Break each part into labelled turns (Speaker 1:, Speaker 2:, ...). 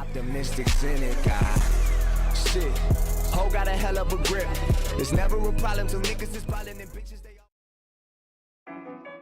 Speaker 1: Optimistics in it, God. Shit. Ho got a hell of a grip. It's never a problem till niggas is piling and bitches they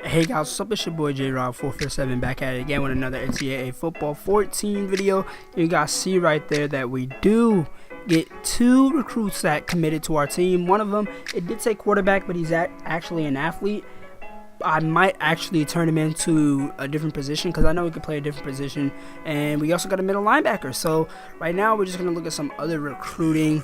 Speaker 2: Hey guys, what's up? It's your boy J-Rob447 back at it again with another NCAA Football 14 video. You guys see right there that we do get 2 recruits that committed to our team. One of them, it did say quarterback, but he's actually an athlete. I might actually turn him into a different position because I know he could play a different position. And we also got a middle linebacker. So right now we're just going to look at some other recruiting.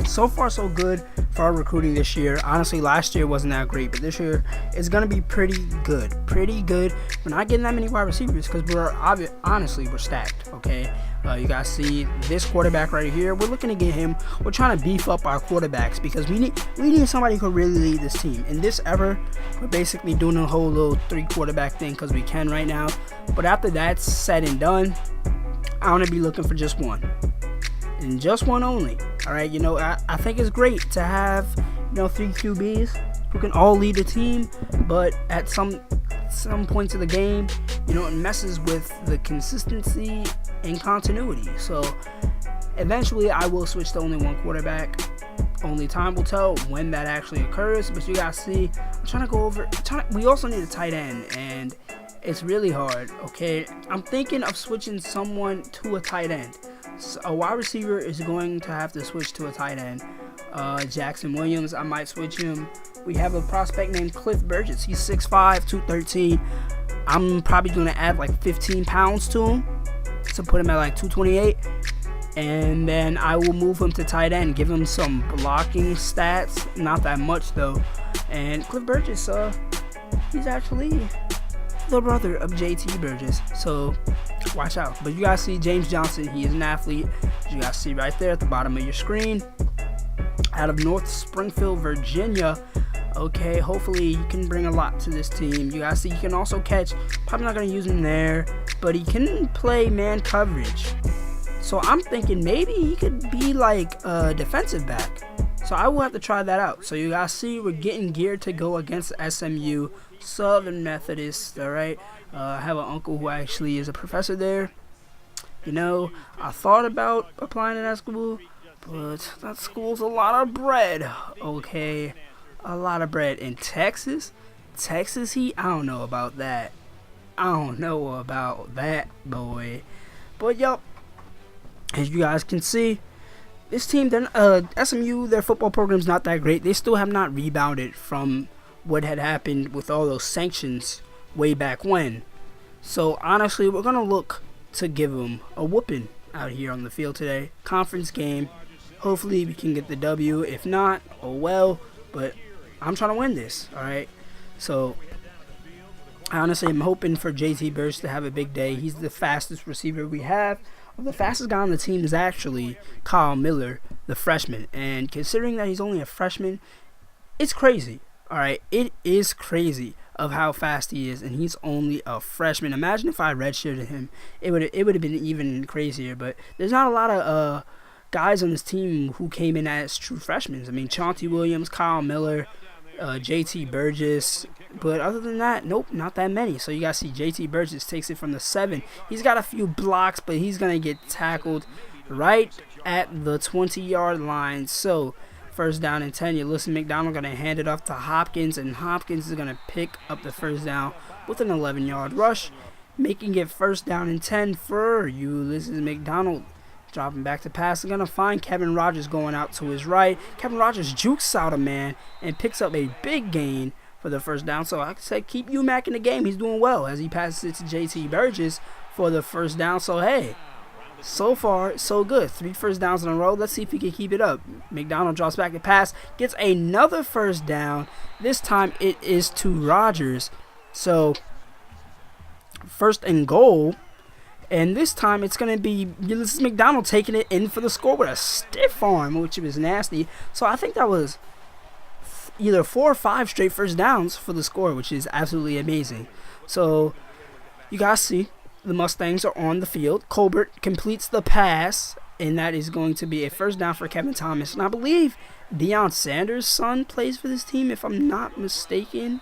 Speaker 2: So far so good for our recruiting this year. Honestly, last year wasn't that great, but this year it's going to be pretty good. We're not getting that many wide receivers because honestly we're stacked, okay? You guys see this quarterback right here. We're looking to get him. We're trying to beef up our quarterbacks because we need somebody who can really lead this team. In this era, we're basically doing a whole little 3 quarterback thing because we can right now. But after that's said and done, I want to be looking for just one. And just one only. Alright, you know, I think it's great to have, 3 QBs who can all lead the team, but at some points of the game, it messes with the consistency and continuity. So eventually I will switch to only one quarterback. Only time will tell when that actually occurs. But you guys see, I'm trying to go over. We also need a tight end, and it's really hard. Okay, I'm thinking of switching someone to a tight end. So a wide receiver is going to have to switch to a tight end. Jackson Williams, I might switch him. We have a prospect named Cliff Burgess. He's 6'5", 213. I'm probably going to add like 15 pounds to him to put him at like 228. And then I will move him to tight end, give him some blocking stats. Not that much though. And Cliff Burgess, he's actually the brother of JT Burgess. So watch out. But you guys see James Johnson, he is an athlete. You guys see right there at the bottom of your screen. Out of North Springfield, Virginia. Okay, hopefully he can bring a lot to this team. You guys see he can also catch. Probably not going to use him there, but he can play man coverage. So I'm thinking maybe he could be like a defensive back. So I will have to try that out. So you guys see we're getting geared to go against SMU, Southern Methodist, alright? I have an uncle who actually is a professor there. I thought about applying to that school, but that school's a lot of bread, okay? A lot of bread. In Texas heat, I don't know about that. Boy. But yup, as you guys can see, this team, SMU, their football program's not that great. They still have not rebounded from what had happened with all those sanctions way back when. So honestly, we're going to look to give them a whooping out here on the field today. Conference game. Hopefully we can get the W. If not, oh well. But I'm trying to win this, alright? So honestly, I'm hoping for JT Burgess to have a big day. He's the fastest receiver we have. The fastest guy on the team is actually Kyle Miller, the freshman. And considering that he's only a freshman, it's crazy. Alright, it is crazy of how fast he is, and he's only a freshman. Imagine if I redshirted him. It would have been even crazier. But there's not a lot of guys on this team who came in as true freshmen. I mean, Chauncey Williams, Kyle Miller, JT Burgess. But other than that, nope, not that many. So you guys see JT Burgess takes it from the 7. He's got a few blocks, but he's going to get tackled right at the 20-yard line. So first down and 10. Ulysses McDonald going to hand it off to Hopkins, and Hopkins is going to pick up the first down with an 11-yard rush, making it first down and 10 for Ulysses McDonald. Dropping back to pass, they're going to find Kevin Rogers going out to his right. Kevin Rogers jukes out a man and picks up a big gain for the first down. So I can say keep UMac in the game. He's doing well as he passes it to JT Burgess for the first down. So hey, so far so good. 3 first downs in a row. Let's see if he can keep it up. McDonald drops back to pass, gets another first down. This time it is to Rogers. So first and goal. And this time it's going to be Ulysses McDonald taking it in for the score with a stiff arm, which was nasty. So I think that was either 4 or 5 straight first downs for the score, which is absolutely amazing. So you guys see the Mustangs are on the field. Colbert completes the pass, and that is going to be a first down for Kevin Thomas. And I believe Deion Sanders' son plays for this team, if I'm not mistaken.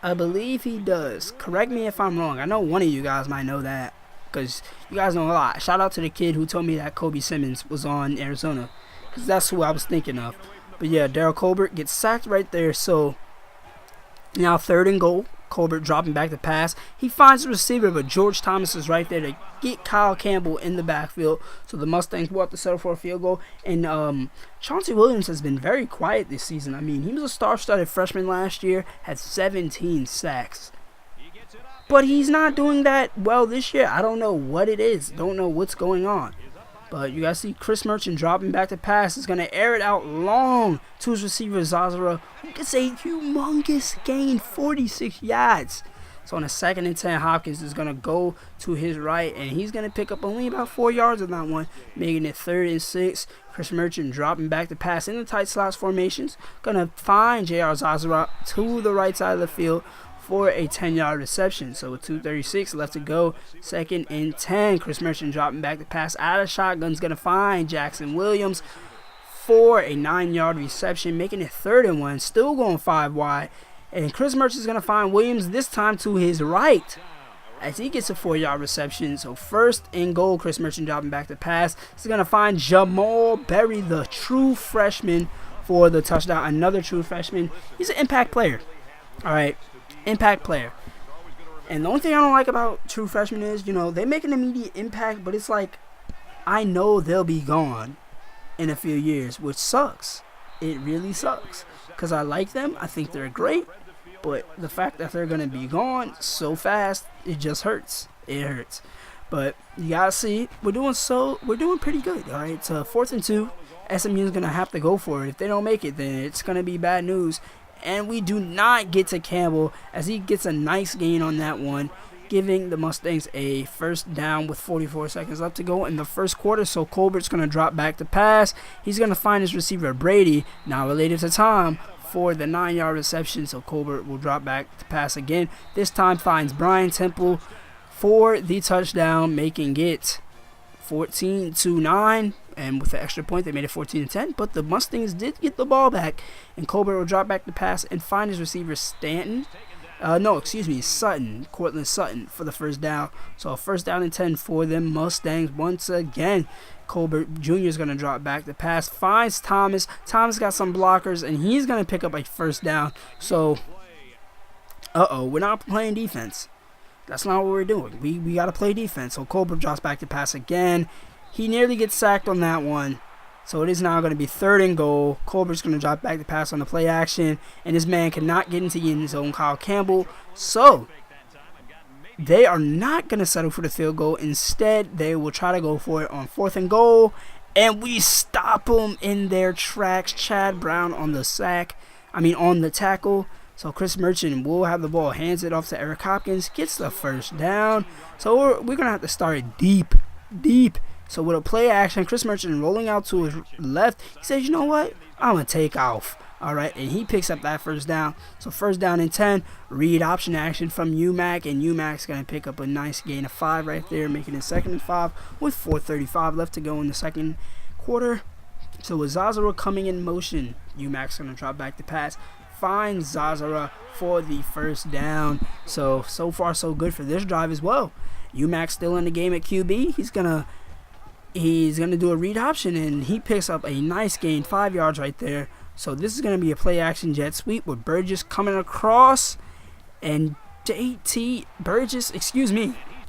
Speaker 2: I believe he does. Correct me if I'm wrong. I know one of you guys might know that. because you guys know a lot. Shout out to the kid who told me that Kobe Simmons was on Arizona, because that's who I was thinking of. But yeah, Daryl Colbert gets sacked right there. So now 3rd and goal. Colbert dropping back to pass. He finds the receiver, but George Thomas is right there to get Kyle Campbell in the backfield. So the Mustangs will have to settle for a field goal. And Chauncey Williams has been very quiet this season. I mean, he was a star-studded freshman last year, had 17 sacks. But he's not doing that well this year. I don't know what it is. Don't know what's going on. But you guys see Chris Merchant dropping back to pass. Is going to air it out long to his receiver, Zazara, who gets a humongous gain, 46 yards. So on a 2nd and 10, Hopkins is going to go to his right, and he's going to pick up only about 4 yards on that one, making it 3rd and 6. Chris Merchant dropping back to pass in the tight slots formations. Going to find J.R. Zazara to the right side of the field for a 10-yard reception. So with 2:36 left to go, 2nd and 10. Chris Merchant dropping back to pass out of shotgun's going to find Jackson Williams for a 9-yard reception, making it 3rd and 1, still going 5 wide. And Chris Merchant's going to find Williams this time to his right as he gets a 4-yard reception. So 1st and goal, Chris Merchant dropping back to pass. He's going to find Jamal Berry, the true freshman, for the touchdown. Another true freshman. He's an impact player. All right. Impact player. And the only thing I don't like about true freshmen is, they make an immediate impact, but it's like, I know they'll be gone in a few years, which sucks. It really sucks, because I like them. I think they're great, but the fact that they're going to be gone so fast, it just hurts. It hurts. But you gotta see, we're doing pretty good. All right, so 4th and 2. SMU is going to have to go for it. If they don't make it, then it's going to be bad news. And we do not get to Campbell as he gets a nice gain on that one, giving the Mustangs a 1st down with 44 seconds left to go in the 1st quarter. So Colbert's going to drop back to pass. He's going to find his receiver, Brady, now related to Tom, for the 9-yard reception. So Colbert will drop back to pass again. This time finds Brian Temple for the touchdown, making it 14-9. And with the extra point, they made it 14-10. But the Mustangs did get the ball back. And Colbert will drop back to pass and find his receiver, Sutton. Cortland Sutton for the 1st down. So 1st down and 10 for them Mustangs once again. Colbert Jr. is going to drop back to pass. Finds Thomas. Thomas got some blockers, and he's going to pick up a 1st down. So, we're not playing defense. That's not what we're doing. We got to play defense. So Colbert drops back to pass again. He nearly gets sacked on that one. So it is now going to be 3rd and goal. Colbert's going to drop back to pass on the play action. And this man cannot get into the end zone, Kyle Campbell. So they are not going to settle for the field goal. Instead, they will try to go for it on 4th and goal. And we stop them in their tracks. Chad Brown on the tackle. So Chris Merchant will have the ball, hands it off to Eric Hopkins, gets the 1st down. So we're going to have to start it deep. So with a play action, Chris Merchant rolling out to his left, he says, you know what? I'm going to take off. All right, and he picks up that 1st down. So 1st down and 10, read option action from UMac, and UMac's going to pick up a nice gain of 5 right there, making it 2nd and 5 with 4:35 left to go in the 2nd quarter. So with Zazara coming in motion, UMac's going to drop back to pass. Finds Zazara for the 1st down. So far so good for this drive as well. UMac's still in the game at QB. He's gonna do a read option, and he picks up a nice gain, 5 yards right there. So this is gonna be a play action jet sweep with Burgess coming across, and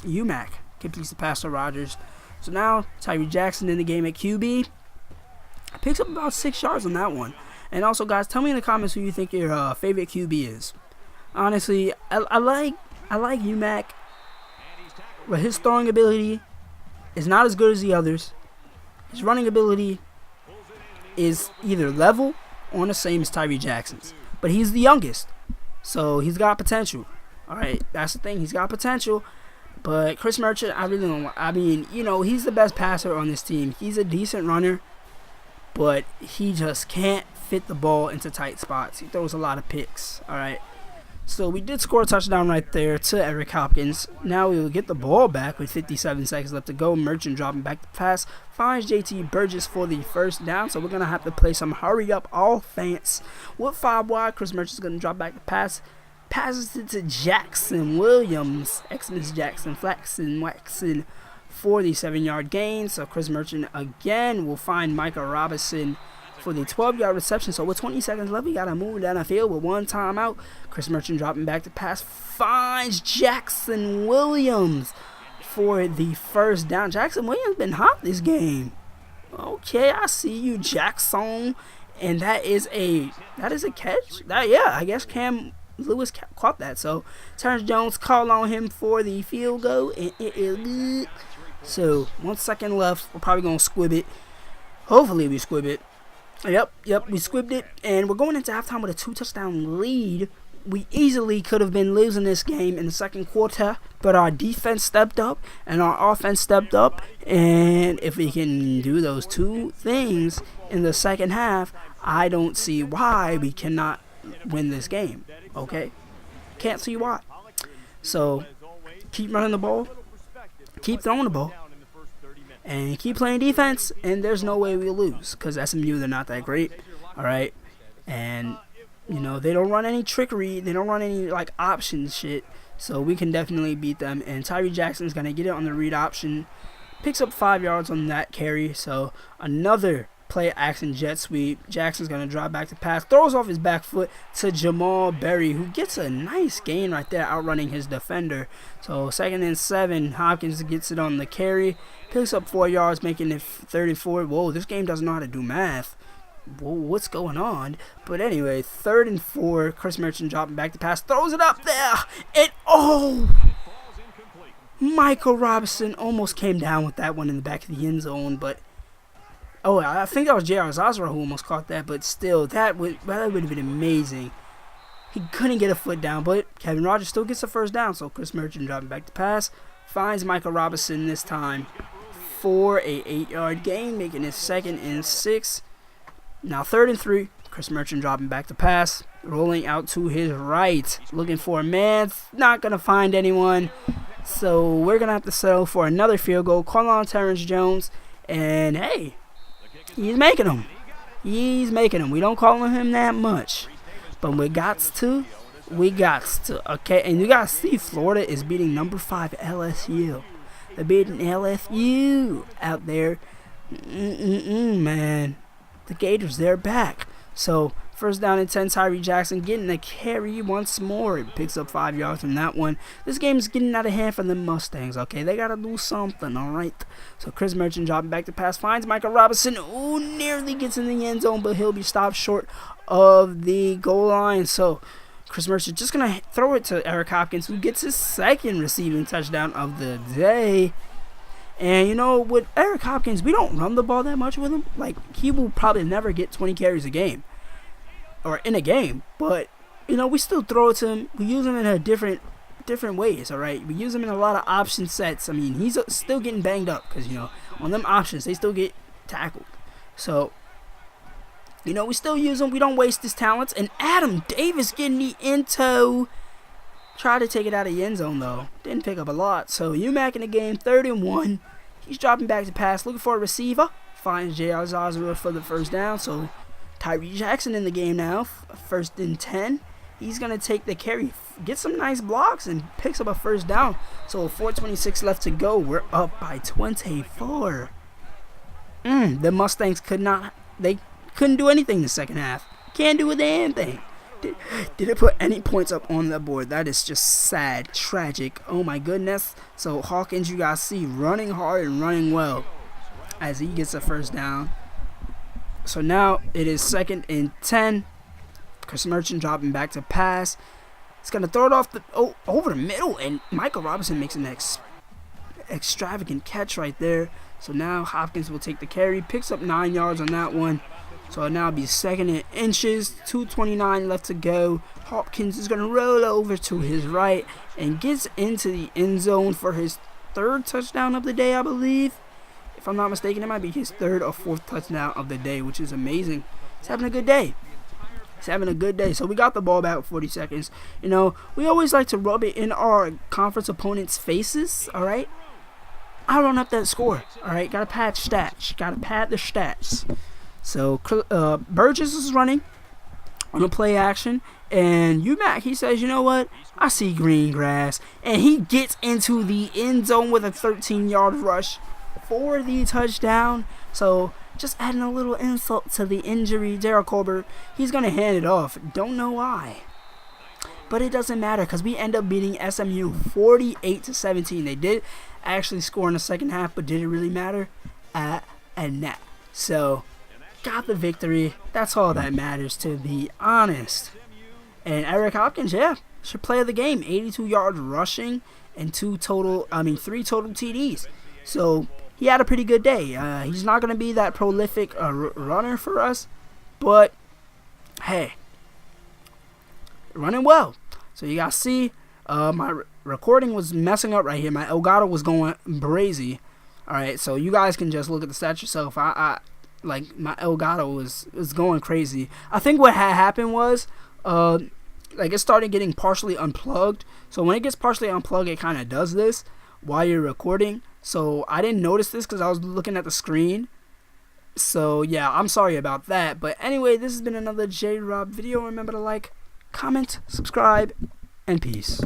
Speaker 2: UMac completes the pass to Rogers. So now Tyree Jackson in the game at QB, picks up about 6 yards on that one. And also, guys, tell me in the comments who you think your favorite QB is. Honestly, I like UMac, but his throwing ability is not as good as the others. His running ability is either level or the same as Tyree Jackson's. But he's the youngest, so he's got potential. All right, that's the thing. He's got potential. But Chris Merchant, I really don't. I mean, he's the best passer on this team. He's a decent runner, but he just can't fit the ball into tight spots. He throws a lot of picks. All right. So we did score a touchdown right there to Eric Hopkins. Now we will get the ball back with 57 seconds left to go. Merchant dropping back the pass. Finds JT Burgess for the 1st down. So we're going to have to play some hurry-up offense. With 5 wide, Chris Merchant's going to drop back the pass. Passes it to Jackson Williams. Xmas Jackson, Flaxen, Waxen for the 7-yard gain. So Chris Merchant again will find Micah Robinson for the 12-yard reception. So with 20 seconds left, we got to move down the field with one timeout. Chris Merchant dropping back to pass, finds Jackson Williams for the first down. Jackson Williams been hot this game. Okay, I see you, Jackson. And that is a catch. Yeah, I guess Cam Lewis caught that. So Terrence Jones called on him for the field goal, and it is good. So 1 second left. We're probably gonna squib it. Hopefully we squib it. Yep, we squibbed it, and we're going into halftime with a 2-touchdown lead. We easily could have been losing this game in the second quarter, but our defense stepped up and our offense stepped up. And if we can do those two things in the second half, I don't see why we cannot win this game. Okay? Can't see why. So, keep running the ball, keep throwing the ball, and keep playing defense, and there's no way we lose, because SMU, they're not that great. Alright? And you know, they don't run any trickery. They don't run any, like, option shit. So we can definitely beat them. And Tyree Jackson's going to get it on the read option. Picks up 5 yards on that carry. So another play action jet sweep. Jackson's going to drop back to pass. Throws off his back foot to Jamal Berry, who gets a nice gain right there, outrunning his defender. So 2nd and 7. Hopkins gets it on the carry. Picks up 4 yards, making it 34. Whoa, this game doesn't know how to do math. Whoa, what's going on? But anyway, 3rd and 4. Chris Merchant dropping back to pass, throws it up there, and Michael Robinson almost came down with that one in the back of the end zone. But I think that was J.R. Zazra who almost caught that. But still, that would have been amazing. He couldn't get a foot down, but Kevin Rogers still gets the first down. So Chris Merchant dropping back to pass, finds Michael Robinson this time for a 8-yard gain, making it 2nd and 6. Now 3rd and 3. Chris Merchant dropping back to pass, rolling out to his right, looking for a man. Not going to find anyone. So we're going to have to settle for another field goal. Call on Terrence Jones. And hey, he's making them. We don't call on him that much. But we got to. Okay, and you got to see Florida is beating number 5 LSU. They're beating LSU out there. Man. The Gators, they're back. So, 1st down and 10, Tyree Jackson getting a carry once more. It picks up 5 yards from that one. This game's getting out of hand for the Mustangs, okay? They got to do something, all right? So, Chris Merchant dropping back to pass, finds Michael Robinson. Oh, nearly gets in the end zone, but he'll be stopped short of the goal line. So, Chris Merchant just going to throw it to Eric Hopkins, who gets his 2nd receiving touchdown of the day. And, you know, with Eric Hopkins, we don't run the ball that much with him. Like, he will probably never get 20 carries a game. Or in a game. But, you know, we still throw it to him. We use him in a different ways, all right? We use him in a lot of option sets. I mean, he's still getting banged up. Because, you know, on them options, they still get tackled. So, you know, we still use him. We don't waste his talents. And Adam Davis getting the into. Tried to take it out of the end zone, though. Didn't pick up a lot. So, UMac in the game, 3rd and 1. He's dropping back to pass, looking for a receiver. Finds J.R. Zazra for the first down. So, Tyree Jackson in the game now. 1st and 10. He's going to take the carry, get some nice blocks, and picks up a first down. So, 4:26 left to go. We're up by 24. The Mustangs couldn't do anything in the second half. Can't do a damn thing. Didn't put any points up on the board. That is just sad, tragic. Oh my goodness. So Hawkins, you guys see, running hard and running well as he gets a first down. So now it is 2nd and 10. Chris Merchant dropping back to pass. He's gonna throw it off over the middle, and Michael Robinson makes an extravagant catch right there. So now Hopkins will take the carry, picks up 9 yards on that one. So it'll now be 2nd and inches, 2:29 left to go. Hopkins is going to roll over to his right and gets into the end zone for his 3rd touchdown of the day, I believe. If I'm not mistaken, it might be his 3rd or 4th touchdown of the day, which is amazing. He's having a good day. So we got the ball back with 40 seconds. You know, we always like to rub it in our conference opponents' faces, all right? I don't up that score, all right? Got to pad the stats. So Burgess is running. on the play action. And UMac, he says, you know what? I see green grass. And he gets into the end zone with a 13-yard rush for the touchdown. So just adding a little insult to the injury, Derek Colbert, he's going to hand it off. Don't know why. But it doesn't matter because we end up beating SMU 48-17. They did actually score in the second half, but did it really matter? Nah. So, got the victory. That's all that matters, to be honest. And Eric Hopkins, yeah, should play of the game. 82 yards rushing and 3 total TDs. So, he had a pretty good day. He's not going to be that prolific runner for us, but hey, running well. So you guys see, my recording was messing up right here. My Elgato was going brazy. All right, so you guys can just look at the stats yourself. I like my Elgato was going crazy. I think what had happened was, like it started getting partially unplugged. So when it gets partially unplugged, it kind of does this while you're recording. So I didn't notice this because I was looking at the screen. So yeah, I'm sorry about that. But anyway, this has been another J-Rob video. Remember to like, comment, subscribe, and peace.